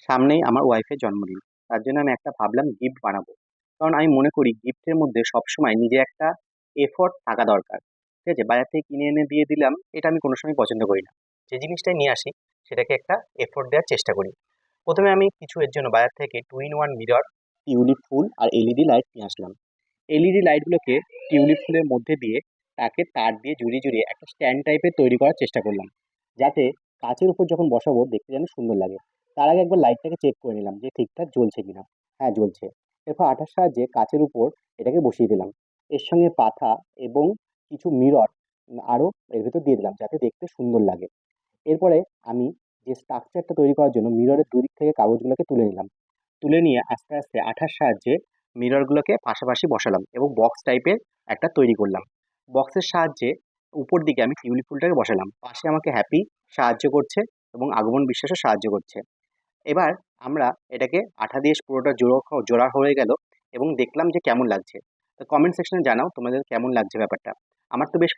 সামনেই আমার ওয়াইফের জন্মদিন। তার জন্য আমি একটা ভাবলাম গিফট বানাবো। কারণ আমি মনে করি গিফটের মধ্যে সবসময় নিজে একটা এফোর্ট থাকা দরকার। ঠিক আছে? বাজার থেকে কিনে এনে দিয়ে দিলাম, এটা আমি কোনো সময় পছন্দ করি না। যে জিনিসটাই নিয়ে আসি সেটাকে একটা এফোর্ট দেওয়ার চেষ্টা করি। প্রথমে আমি কিছু এর জন্য বাজার থেকে 2 in 1 মিরর, টিউলিপ ফুল আর এলইডি লাইট নিয়ে আসলাম। এলইডি লাইটগুলোকে টিউলিপ ফুলের মধ্যে দিয়ে তাকে তার দিয়ে জুড়িয়ে জুড়িয়ে একটা স্ট্যান্ড টাইপের তৈরি করার চেষ্টা করলাম, যাতে কাচের উপর যখন বসাবো দেখতে যেন সুন্দর লাগে। তার আগে একবার লাইটটাকে চেক করে নিলাম যে ঠিকঠাক জ্বলছে কিনা। হ্যাঁ, জ্বলছে। এরপর আঠার সাহায্যে কাচের উপর এটাকে বসিয়ে দিলাম। এর সঙ্গে পাতা এবং কিছু মিরর আরও এর ভেতর দিয়ে দিলাম, যাতে দেখতে সুন্দর লাগে। এরপরে আমি যে স্ট্রাকচারটা তৈরি করার জন্য মিররের দুদিক থেকে কাগজগুলোকে তুলে নিলাম। তুলে নিয়ে আস্তে আস্তে আঠার সাহায্যে মিররগুলোকে পাশাপাশি বসালাম এবং বক্স টাইপের একটা তৈরি করলাম। বক্সের সাহায্যে উপর দিকে আমি টিউলিপ ফুলটাকে বসালাম, পাশে আমাকে হ্যাপি সাহায্য করছে এবং আগমন বিশ্বাসও সাহায্য করছে। এবার আমরা এটাকে আঠা দিয়ে পুরোটা জোড়া হয়ে গেল এবং দেখলাম যে কেমন লাগছে। তো কমেন্ট সেকশনে জানাও তোমাদের কেমন লাগছে ব্যাপারটা। আমার তো বেশ